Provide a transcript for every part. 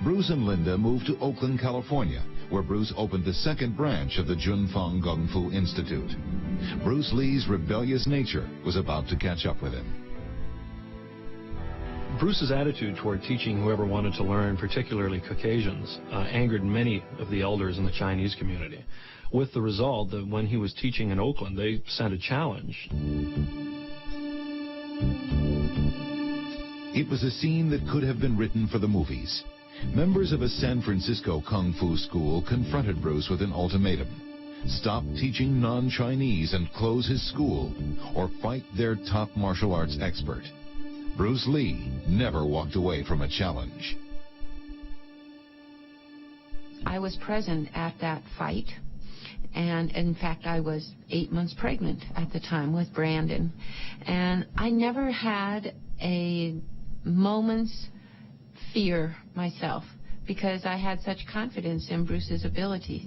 Bruce and Linda moved to Oakland, California, where Bruce opened the second branch of the Junfeng Kung Fu Institute. Bruce Lee's rebellious nature was about to catch up with him. Bruce's attitude toward teaching whoever wanted to learn, particularly Caucasians, angered many of the elders in the Chinese community, with the result that when he was teaching in Oakland, they sent a challenge. It was a scene that could have been written for the movies. Members of a San Francisco Kung Fu school confronted Bruce with an ultimatum: stop teaching non-Chinese and close his school, or fight their top martial arts expert. Bruce Lee never walked away from a challenge. I was present at that fight, and in fact I was 8 months pregnant at the time with Brandon, and I never had a moment's fear myself because I had such confidence in Bruce's ability.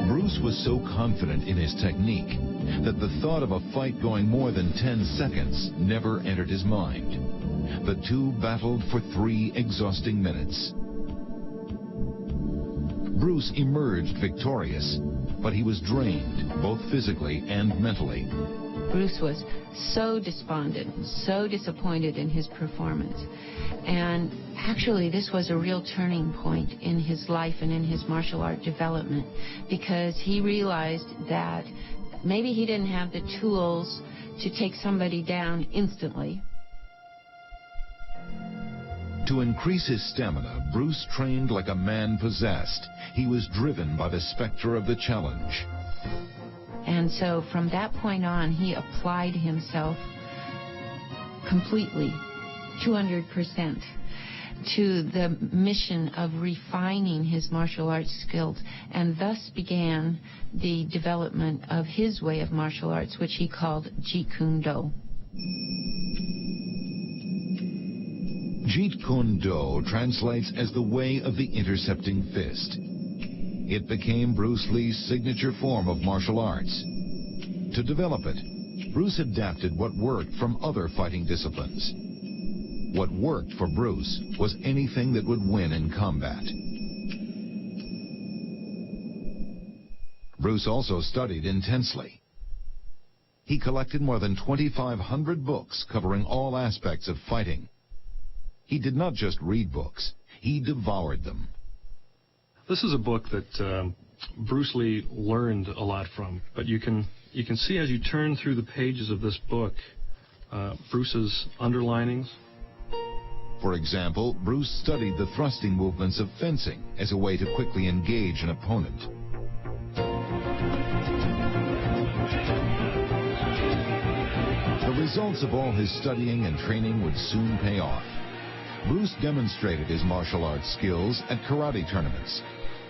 Bruce was so confident in his technique that the thought of a fight going more than 10 seconds never entered his mind. The two battled for 3 exhausting minutes. Bruce emerged victorious, but he was drained, both physically and mentally. Bruce was so despondent, so disappointed in his performance. And actually, this was a real turning point in his life and in his martial art development, because he realized that maybe he didn't have the tools to take somebody down instantly. To increase his stamina, Bruce trained like a man possessed. He was driven by the specter of the challenge. And so from that point on, he applied himself completely, 200%, to the mission of refining his martial arts skills, and thus began the development of his way of martial arts, which he called Jeet Kune. Jeet Kune translates as the way of the intercepting fist. It became Bruce Lee's signature form of martial arts. To develop it, Bruce adapted what worked from other fighting disciplines. What worked for Bruce was anything that would win in combat. Bruce also studied intensely. He collected more than 2,500 books covering all aspects of fighting. He did not just read books, he devoured them. This is a book that Bruce Lee learned a lot from, but you can see as you turn through the pages of this book, Bruce's underlinings. For example, Bruce studied the thrusting movements of fencing as a way to quickly engage an opponent. The results of all his studying and training would soon pay off. Bruce demonstrated his martial arts skills at karate tournaments.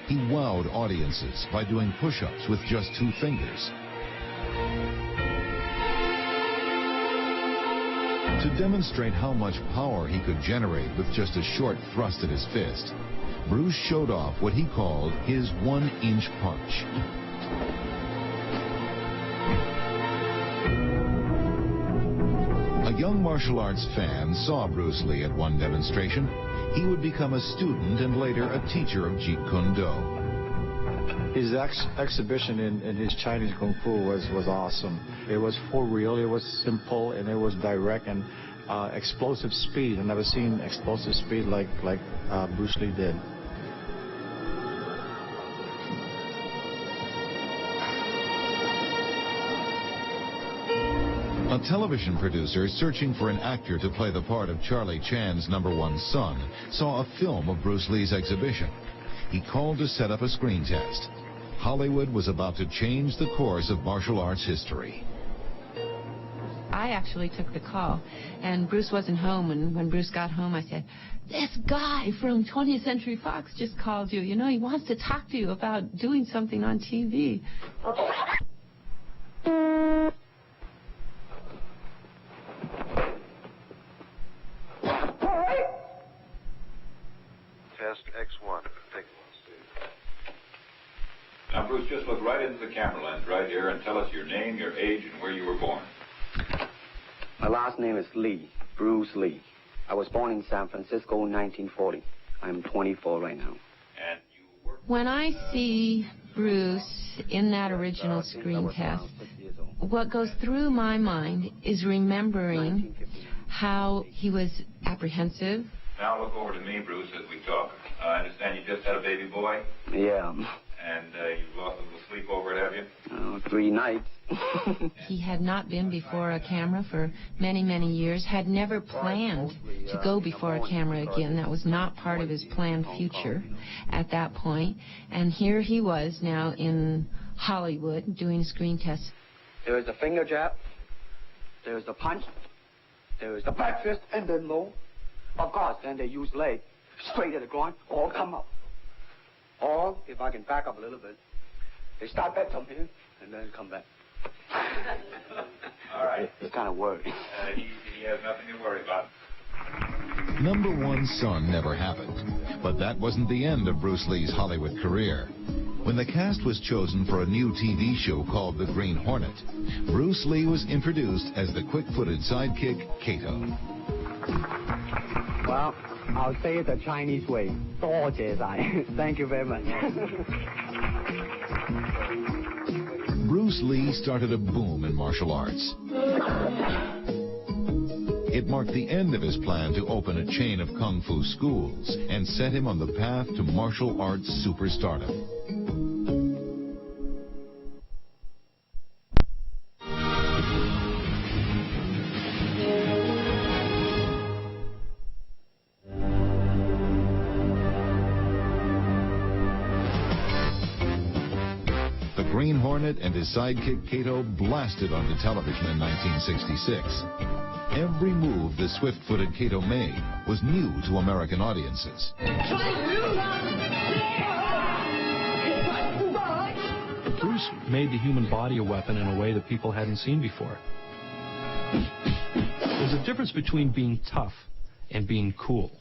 He wowed audiences by doing push-ups with just 2 fingers. To demonstrate how much power he could generate with just a short thrust at his fist, Bruce showed off what he called his 1-inch punch. A young martial arts fan saw Bruce Lee at one demonstration. He would become a student and later a teacher of Jeet Kune Do. His exhibition in his Chinese Kung Fu was awesome. It was for real, it was simple, and it was direct and explosive speed. I've never seen explosive speed like Bruce Lee did. A television producer searching for an actor to play the part of Charlie Chan's #1 son saw a film of Bruce Lee's exhibition. He called to set up a screen test. Hollywood was about to change the course of martial arts history. I actually took the call, and Bruce wasn't home, and when Bruce got home, I said, "This guy from 20th Century Fox just called you. You know, he wants to talk to you about doing something on TV." Test X1. Now, Bruce, just look right into the camera lens right here and tell us your name, your age, and where you were born. My last name is Lee, Bruce Lee. I was born in San Francisco in 1940. I'm 24 right now. And you work... When I see Bruce in that original screen test, what goes through my mind is remembering how he was apprehensive. Now look over to me, Bruce, as we talk. I understand you just had a baby boy? Yeah. And you've lost a little sleep over it, have you? 3 nights. He had not been before a camera for many, many years, had never planned to go before a camera again. That was not part of his planned future at that point. And here he was now in Hollywood doing screen tests. There is the finger jab. There is the punch. There is the back fist and then low. Of course, then they use leg straight at the groin or come up. Or, if I can back up a little bit, they start back from here and then come back. All right. It's kind of worried. He has nothing to worry about. Number one son never happened, but that wasn't the end of Bruce Lee's Hollywood career. When the cast was chosen for a new TV show called The Green Hornet, Bruce Lee was introduced as the quick-footed sidekick, Kato. Well, I'll say it the Chinese way. 多謝晒. Thank you very much. Bruce Lee started a boom in martial arts. It marked the end of his plan to open a chain of kung fu schools and set him on the path to martial arts superstardom. The Green Hornet and his sidekick Kato blasted onto television in 1966. Every move the swift-footed Kato made was new to American audiences. Bruce made the human body a weapon in a way that people hadn't seen before. There's a difference between being tough and being cool.